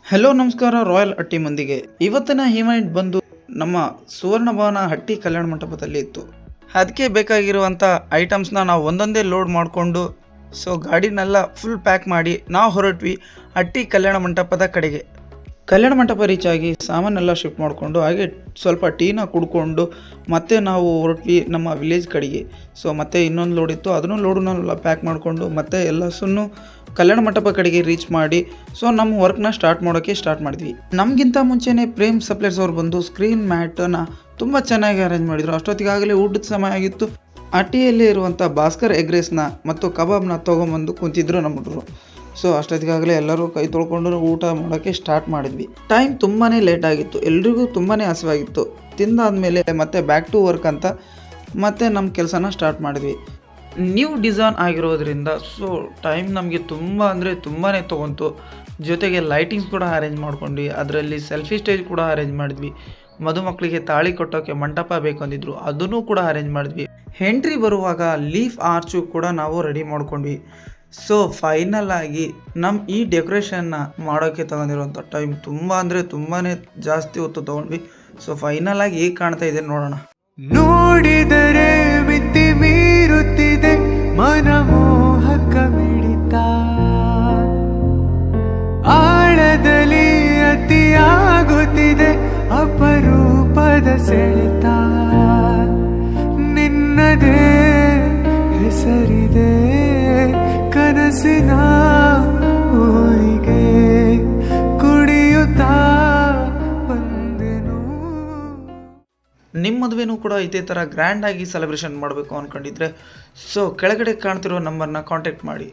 Hello ನಮಸ್ಕಾರ royal ಹಟ್ಟಿ ಮಂದಿಗೆ. ಇವತ್ತಿನ ಈವೆಂಟ್ ಬಂದು ನಮ್ಮ ಸುವರ್ಣ ಭವನ ಹಟ್ಟಿ ಕಲ್ಯಾಣ ಮಂಟಪದಲ್ಲಿ ಇತ್ತು. ಅದಕ್ಕೆ ಬೇಕಾಗಿರುವಂಥ ಐಟಮ್ಸ್ನ ನಾವು ಒಂದೊಂದೇ ಲೋಡ್ ಮಾಡಿಕೊಂಡು ಗಾಡಿನೆಲ್ಲ ಫುಲ್ ಪ್ಯಾಕ್ ಮಾಡಿ ನಾವು ಹೊರಟ್ವಿ ಹಟ್ಟಿ ಕಲ್ಯಾಣ ಮಂಟಪದ ಕಡೆಗೆ. ಕಲ್ಯಾಣ ಮಂಟಪ ರೀಚ್ ಆಗಿ ಸಾಮಾನೆಲ್ಲ ಶಿಫ್ಟ್ ಮಾಡಿಕೊಂಡು ಹಾಗೆ ಸ್ವಲ್ಪ ಟೀನ ಕುಡ್ಕೊಂಡು ಮತ್ತೆ ನಾವು ಹೊರಟ್ವಿ ನಮ್ಮ ವಿಲೇಜ್ ಕಡೆಗೆ. ಮತ್ತೆ ಇನ್ನೊಂದು ಲೋಡ್ ಇತ್ತು, ಅದನ್ನು ಲೋಡನ್ನೆಲ್ಲ ಪ್ಯಾಕ್ ಮಾಡಿಕೊಂಡು ಮತ್ತೆ ಎಲ್ಲಸನ್ನು ಕಲ್ಯಾಣ ಮಂಟಪ ಕಡೆಗೆ ರೀಚ್ ಮಾಡಿ ನಮ್ಮ ವರ್ಕ್ನ ಸ್ಟಾರ್ಟ್ ಮಾಡಿದ್ವಿ. ನಮಗಿಂತ ಮುಂಚೆನೇ ಪ್ರೇಮ್ ಸಪ್ಲೈರ್ಸ್ ಅವ್ರು ಬಂದು ಸ್ಕ್ರೀನ್ ಮ್ಯಾಟನ್ನು ತುಂಬ ಚೆನ್ನಾಗಿ ಅರೇಂಜ್ ಮಾಡಿದರು. ಅಷ್ಟೊತ್ತಿಗಾಗಲೇ ಊಟದ ಸಮಯ ಆಗಿತ್ತು. ಹಟ್ಟಿಯಲ್ಲಿ ಇರುವಂಥ ಭಾಸ್ಕರ್ ಎಗ್ ರೈಸ್ನ ಮತ್ತು ಕಬಾಬ್ನ ತೊಗೊಂಬಂದು ಕುಂತಿದ್ರು ನಮ್ಮ ಹುಡುಗರು. ಅಷ್ಟೊತ್ತಿಗಾಗಲೇ ಎಲ್ಲರೂ ಕೈ ತೊಳ್ಕೊಂಡು ಊಟ ಮಾಡೋಕ್ಕೆ ಸ್ಟಾರ್ಟ್ ಮಾಡಿದ್ವಿ. ಟೈಮ್ ತುಂಬಾ ಲೇಟ್ ಆಗಿತ್ತು, ಎಲ್ರಿಗೂ ತುಂಬಾ ಹಸಿವಾಗಿತ್ತು. ತಿಂದಾದ್ಮೇಲೆ ಮತ್ತೆ ಬ್ಯಾಕ್ ಟು ವರ್ಕ್ ಅಂತ ಮತ್ತೆ ನಮ್ಮ ಕೆಲಸನ ಸ್ಟಾರ್ಟ್ ಮಾಡಿದ್ವಿ. ನ್ಯೂ ಡಿಸೈನ್ ಆಗಿರೋದ್ರಿಂದ ಟೈಮ್ ನಮಗೆ ತುಂಬ ಅಂದರೆ ತುಂಬಾ ತೊಗೊಂತು. ಜೊತೆಗೆ ಲೈಟಿಂಗ್ಸ್ ಕೂಡ ಅರೇಂಜ್ ಮಾಡ್ಕೊಂಡ್ವಿ, ಅದರಲ್ಲಿ ಸೆಲ್ಫಿ ಸ್ಟೇಜ್ ಕೂಡ ಅರೇಂಜ್ ಮಾಡಿದ್ವಿ. ಮದುಮಕ್ಕಳಿಗೆ ತಾಳಿ ಕೊಟ್ಟೋಕ್ಕೆ ಮಂಟಪ ಬೇಕಂದಿದ್ರು, ಅದನ್ನು ಕೂಡ ಅರೇಂಜ್ ಮಾಡಿದ್ವಿ. ಎಂಟ್ರಿ ಬರುವಾಗ ಲೀಫ್ ಆರ್ಚು ಕೂಡ ನಾವು ರೆಡಿ ಮಾಡ್ಕೊಂಡ್ವಿ. ಫೈನಲ್ ಆಗಿ ನಮ್ಮ ಈ ಡೆಕೋರೇಷನ್ನ ಮಾಡೋಕ್ಕೆ ತಗೊಂಡಿರುವಂಥ ಟೈಮ್ ತುಂಬ ಅಂದರೆ ತುಂಬಾ ಜಾಸ್ತಿ ಹೊತ್ತು ತೊಗೊಂಡ್ವಿ. ಫೈನಲ್ ಆಗಿ ಹೇಗೆ ಕಾಣ್ತಾ ಇದೆ ನೋಡೋಣ. ನೋಡಿದರೆ ಮಿತಿ ಮೀರುತ್ತಿದೆ ಮನಮೋಹಕ ಮಿಡಿತ, ಆಳದಲ್ಲಿ ಅತಿಯಾಗುತ್ತಿದೆ ಅಪರೂಪದ ಸೆಳೆತ. ನಿನ್ನದೇ ಹೆಸರಿದೆ ಕನಸಿನ ಊರಿಗೆ ಕುಡಿಯುತ್ತಾ ಬಂದೆನು. ನಿಮ್ಮ ಮದುವೆನೂ ಕೂಡ ಇದೇ ಥರ ಗ್ರ್ಯಾಂಡಾಗಿ ಸೆಲೆಬ್ರೇಷನ್ ಮಾಡಬೇಕು ಅಂದ್ಕೊಂಡಿದ್ರೆ ಕೆಳಗಡೆ ಕಾಣ್ತಿರೋ ನಂಬರ್ನ ಕಾಂಟ್ಯಾಕ್ಟ್ ಮಾಡಿ.